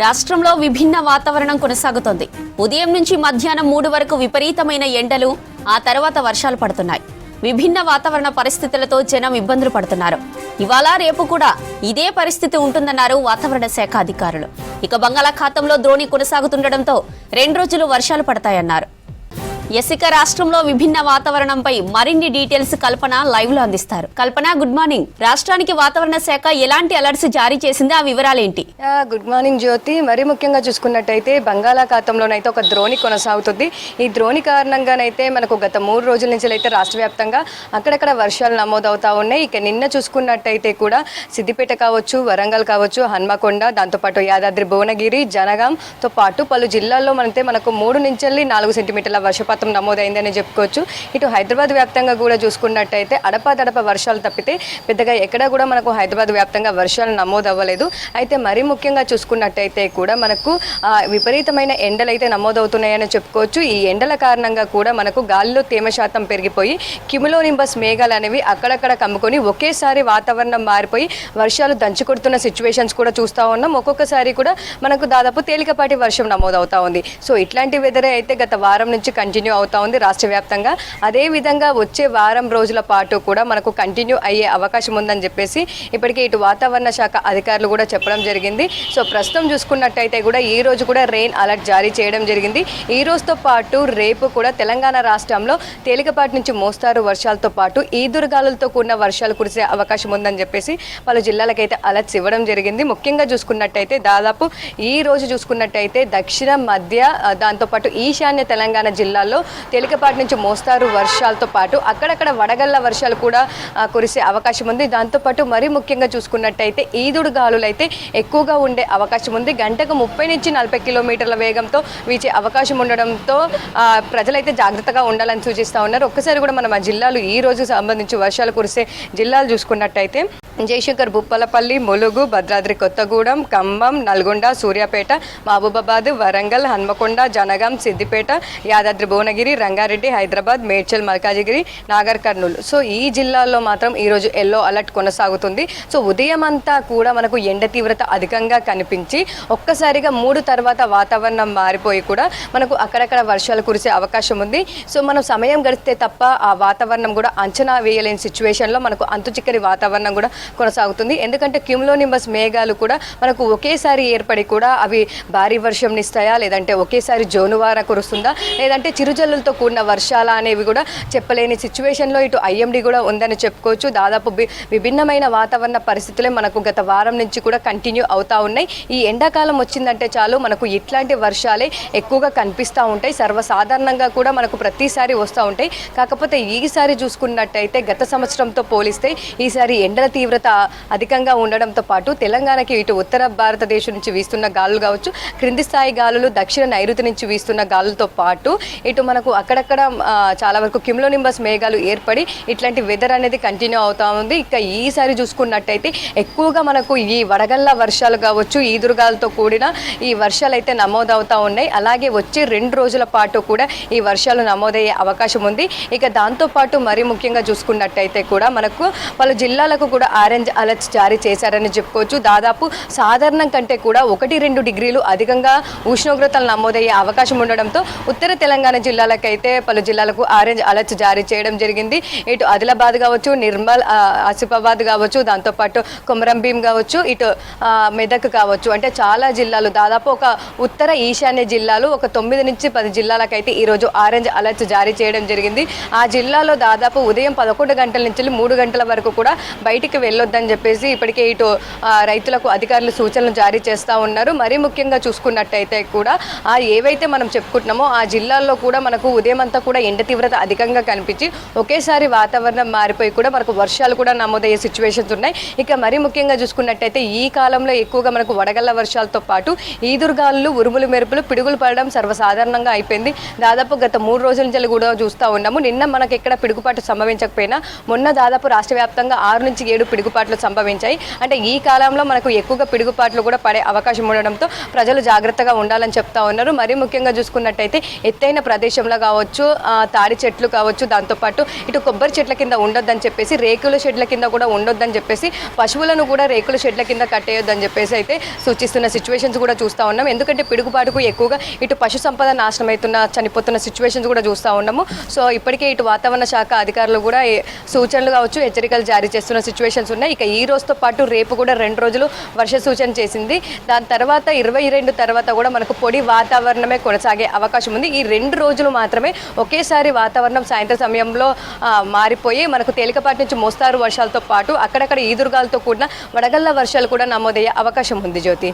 రాష్ట్రంలో విభిన్న వాతావరణం కొనసాగుతోంది. ఉదయం నుంచి మధ్యాహ్నం 3 వరకు విపరీతమైన ఎండలు, ఆ తర్వాత వర్షాలు పడుతున్నాయి. విభిన్న వాతావరణ పరిస్థితులతో జనం ఇబ్బందులు పడుతున్నారు. ఇవాళ రేపు కూడా ఇదే పరిస్థితి ఉంటుందన్నారు వాతావరణ శాఖ అధికారులు. ఇక బంగాళాఖాతంలో ద్రోణి కొనసాగుతుండటంతో 2 రోజులు వర్షాలు పడతాయన్నారు. ఇక రాష్ట్రంలో విభిన్న వాతావరణంపై మరిన్ని డీటెయిల్స్ కల్పన లైవ్ లో అందిస్తారు. కల్పన, గుడ్ మార్నింగ్. రాష్ట్రానికి వాతావరణ శాఖ ఎలాంటి అలర్ట్స్ జారీ చేసింది, ఆ వివరాలేంటి? గుడ్ మార్నింగ్ జ్యోతి. మరి ముఖ్యంగా చూసుకున్నట్టయితే బంగాళాఖాతంలోనైతే ఒక ద్రోణి కొనసాగుతుంది. ఈ ద్రోణి కారణంగానైతే మనకు గత 3 రోజుల నుంచి అయితే రాష్ట్ర వ్యాప్తంగా అక్కడక్కడ వర్షాలు నమోదవుతా ఉన్నాయి. ఇక నిన్న చూసుకున్నట్టయితే కూడా సిద్దిపేట కావచ్చు, వరంగల్ కావచ్చు, హన్మకొండ, దాంతోపాటు యాదాద్రి భువనగిరి, జనగాంతో పాటు పలు జిల్లాల్లో మనకు 3 నుంచి 4 సెంటీమీటర్ల వర్షపాతం నమోదైందని చెప్పుకోవచ్చు. ఇటు హైదరాబాద్ వ్యాప్తంగా కూడా చూసుకున్నట్టయితే అడపాదడప వర్షాలు తప్పితే పెద్దగా ఎక్కడ కూడా మనకు హైదరాబాద్ వ్యాప్తంగా వర్షాలు నమోదవ్వలేదు. అయితే మరి ముఖ్యంగా చూసుకున్నట్టయితే కూడా మనకు విపరీతమైన ఎండలు అయితే నమోదవుతున్నాయని చెప్పుకోవచ్చు. ఈ ఎండల కారణంగా కూడా మనకు గాలిలో తేమ శాతం పెరిగిపోయి క్యుములోనింబస్ మేఘాలు అనేవి అక్కడక్కడ కమ్ముకొని ఒకేసారి వాతావరణం మారిపోయి వర్షాలు దంచుకొడుతున్న సిచ్యువేషన్స్ కూడా చూస్తూ ఉన్నాం. ఒక్కొక్కసారి కూడా మనకు దాదాపు తేలికపాటి వర్షం నమోదవుతా ఉంది. సో ఇట్లాంటి వెదరే అయితే గత వారం నుంచి కంటిన్యూ అవుతా ఉంది రాష్ట్ర వ్యాప్తంగా. అదే విధంగా వచ్చే వారం రోజుల పాటు కూడా మనకు కంటిన్యూ అయ్యే అవకాశం ఉందని చెప్పేసి ఇప్పటికే ఇటు వాతావరణ శాఖ అధికారులు కూడా చెప్పడం జరిగింది. సో ప్రస్తుతం చూసుకున్నట్టయితే కూడా ఈ రోజు కూడా రెయిన్ అలర్ట్ జారీ చేయడం జరిగింది. ఈ రోజుతో పాటు రేపు కూడా తెలంగాణ రాష్ట్రంలో తేలికపాటి నుంచి మోస్తారు వర్షాలతో పాటు ఈదురుగాలులతో కూడిన వర్షాలు కురిసే అవకాశం ఉందని చెప్పేసి పలు జిల్లాలకైతే అలర్ట్స్ ఇవ్వడం జరిగింది. ముఖ్యంగా చూసుకున్నట్టయితే దాదాపు ఈ రోజు చూసుకున్నట్టయితే దక్షిణ మధ్య దాంతోపాటు ఈశాన్య తెలంగాణ జిల్లాల్లో తేలికపాటి నుంచి మోస్తారు వర్షాలతో పాటు అక్కడక్కడ వడగళ్ల వర్షాలు కూడా కురిసే అవకాశం ఉంది. దాంతోపాటు మరీ ముఖ్యంగా చూసుకున్నట్టయితే ఈదుడు గాలులు అయితే ఎక్కువగా ఉండే అవకాశం ఉంది. గంటకు 30 నుంచి 40 కిలోమీటర్ల వేగంతో వీచే అవకాశం ఉండడంతో ప్రజలైతే జాగ్రత్తగా ఉండాలని సూచిస్తూ ఉన్నారు. ఒక్కసారి కూడా మనం ఆ జిల్లాలు ఈ రోజు సంబంధించి వర్షాలు కురిసే జిల్లాలు చూసుకున్నట్టయితే జయశంకర్, భూపాలపల్లి, ములుగు, భద్రాద్రి కొత్తగూడెం, ఖమ్మం, నల్గొండ, సూర్యాపేట, మహబూబాబాద్, వరంగల్, హన్మకొండ, జనగాం, సిద్దిపేట, యాదాద్రి భువనగిరి, రంగారెడ్డి, హైదరాబాద్, మేడ్చల్, మల్కాజిగిరి, నాగర్ కర్నూలు. సో ఈ జిల్లాల్లో మాత్రం ఈరోజు ఎల్లో అలర్ట్ కొనసాగుతుంది. సో ఉదయం అంతా కూడా మనకు ఎండ తీవ్రత అధికంగా కనిపించి ఒక్కసారిగా 3 తర్వాత వాతావరణం మారిపోయి కూడా మనకు అక్కడక్కడ వర్షాలు కురిసే అవకాశం ఉంది. సో మనం సమయం గడిస్తే తప్ప ఆ వాతావరణం కూడా అంచనా వేయలేని సిచ్యువేషన్లో మనకు అంతుచిక్కని వాతావరణం కూడా కొనసాగుతుంది. ఎందుకంటే క్యుములోనింబస్ మేఘాలు కూడా మనకు ఒకేసారి ఏర్పడి కూడా అవి భారీ వర్షం ఇస్తాయా, లేదంటే ఒకేసారి జోనువార కురుస్తుందా, లేదంటే చిరుజల్లులతో కూడిన వర్షాల అనేవి కూడా చెప్పలేని సిచ్యువేషన్లో ఇటు ఐఎండీ కూడా ఉందని చెప్పుకోవచ్చు. దాదాపు విభిన్నమైన వాతావరణ పరిస్థితులే మనకు గత వారం నుంచి కూడా కంటిన్యూ అవుతూ ఉన్నాయి. ఈ ఎండాకాలం వచ్చిందంటే చాలు మనకు ఇట్లాంటి వర్షాలే ఎక్కువగా కనిపిస్తూ ఉంటాయి. సర్వసాధారణంగా కూడా మనకు ప్రతిసారి వస్తూ ఉంటాయి. కాకపోతే ఈసారి చూసుకున్నట్టయితే గత సంవత్సరంతో పోలిస్తే ఈసారి ఎండల తీవ్రత అధికంగా ఉండడంతో పాటు తెలంగాణకి ఇటు ఉత్తర భారతదేశం నుంచి వీస్తున్న గాలులు కావచ్చు, క్రింది స్థాయి గాలులు, దక్షిణ నైరుతి నుంచి వీస్తున్న గాలులతో పాటు ఇటు మనకు అక్కడక్కడ చాలా వరకు క్యుములోనింబస్ మేఘాలు ఏర్పడి ఇట్లాంటి వెదర్ అనేది కంటిన్యూ అవుతా ఉంది. ఇక ఈసారి చూసుకున్నట్టయితే ఎక్కువగా మనకు ఈ వడగళ్ల వర్షాలు కావచ్చు, ఈదురుగాలతో కూడిన ఈ వర్షాలు అయితే నమోదవుతూ ఉన్నాయి. అలాగే వచ్చే 2 రోజుల పాటు కూడా ఈ వర్షాలు నమోదయ్యే అవకాశం ఉంది. ఇక దాంతోపాటు మరీ ముఖ్యంగా చూసుకున్నట్టయితే కూడా మనకు పలు జిల్లాలకు కూడా ఆరెంజ్ అలర్ట్స్ జారీ చేశారని చెప్పుకోవచ్చు. దాదాపు సాధారణం కంటే కూడా 1-2 డిగ్రీలు అధికంగా ఉష్ణోగ్రతలు నమోదయ్యే అవకాశం ఉండడంతో ఉత్తర తెలంగాణ జిల్లాలకైతే పలు జిల్లాలకు ఆరెంజ్ అలర్ట్స్ జారీ చేయడం జరిగింది. ఇటు ఆదిలాబాద్ కావచ్చు, నిర్మల్, ఆసిఫాబాద్ కావచ్చు, దాంతోపాటు కొమరంభీం కావచ్చు, ఇటు మెదక్ కావచ్చు, అంటే చాలా జిల్లాలు దాదాపు ఒక ఉత్తర ఈశాన్య జిల్లాలు ఒక 9 నుంచి 10 జిల్లాలకైతే ఈరోజు ఆరెంజ్ అలర్ట్స్ జారీ చేయడం జరిగింది. ఆ జిల్లాలో దాదాపు ఉదయం 11 గంటల నుంచి 3 గంటల వరకు కూడా బయటికి వెళ్ళొద్దని చెప్పేసి ఇప్పటికే ఇటు రైతులకు అధికారులు సూచనలు జారీ చేస్తూ ఉన్నారు. మరీ ముఖ్యంగా చూసుకున్నట్టయితే కూడా ఏవైతే మనం చెప్పుకుంటున్నామో ఆ జిల్లాల్లో కూడా మనకు ఉదయం అంతా కూడా ఎండ తీవ్రత అధికంగా కనిపించి ఒకేసారి వాతావరణం మారిపోయి కూడా మనకు వర్షాలు కూడా నమోదయ్యే సిచ్యువేషన్స్ ఉన్నాయి. ఇక మరీ ముఖ్యంగా చూసుకున్నట్టయితే ఈ కాలంలో ఎక్కువగా మనకు వడగళ్ల వర్షాలతో పాటు ఈదురుగాలులు, ఉరుములు మెరుపులు, పిడుగులు పడడం సర్వసాధారణంగా అయిపోయింది. దాదాపు గత 3 రోజుల నుంచి కూడా చూస్తూ ఉన్నాము. నిన్న మనకు ఎక్కడ పిడుగుపాటు సంభవించకపోయినా మొన్న దాదాపు రాష్ట్ర వ్యాప్తంగా 6 నుంచి 7 పిడుగు పిడుగుపాట్లు సంభవించాయి. అంటే ఈ కాలంలో మనకు ఎక్కువగా పిడుగుపాట్లు కూడా పడే అవకాశం ఉండడంతో ప్రజలు జాగ్రత్తగా ఉండాలని చెప్తా ఉన్నారు. మరీ ముఖ్యంగా చూసుకున్నట్టయితే ఎత్తైన ప్రదేశంలో కావచ్చు, తాడి చెట్లు కావచ్చు, దాంతోపాటు ఇటు కొబ్బరి చెట్ల కింద ఉండొద్దని చెప్పేసి, రేకుల షెడ్ల కింద కూడా ఉండొద్దని చెప్పేసి, పశువులను కూడా రేకుల షెడ్ల కింద కట్టేయొద్దని చెప్పేసి అయితే సూచిస్తున్న సిచ్యువేషన్స్ కూడా చూస్తూ ఉన్నాం. ఎందుకంటే పిడుగుపాటుకు ఎక్కువగా ఇటు పశు సంపద నాశనం అవుతున్న, చనిపోతున్న సిచ్యువేషన్స్ కూడా చూస్తూ ఉన్నాము. సో ఇప్పటికే ఇటు వాతావరణ శాఖ అధికారులు కూడా సూచనలు కావచ్చు, హెచ్చరికలు జారీ చేస్తున్న సిచ్యువేషన్స్ ఉన్నాయి. ఇక ఈ రోజుతో పాటు రేపు కూడా 2 రోజులు వర్ష సూచన చేసింది. దాని తర్వాత 22 తర్వాత కూడా మనకు పొడి వాతావరణమే కొనసాగే అవకాశం ఉంది. ఈ 2 రోజులు మాత్రమే ఒకేసారి వాతావరణం సాయంత్రం సమయంలో మారిపోయి మనకు తేలికపాటి నుంచి మోస్తారు వర్షాలతో పాటు అక్కడక్కడ ఈదురుగాలతో కూడిన వడగళ్ల వర్షాలు కూడా నమోదయ్యే అవకాశం ఉంది. జ్యోతి.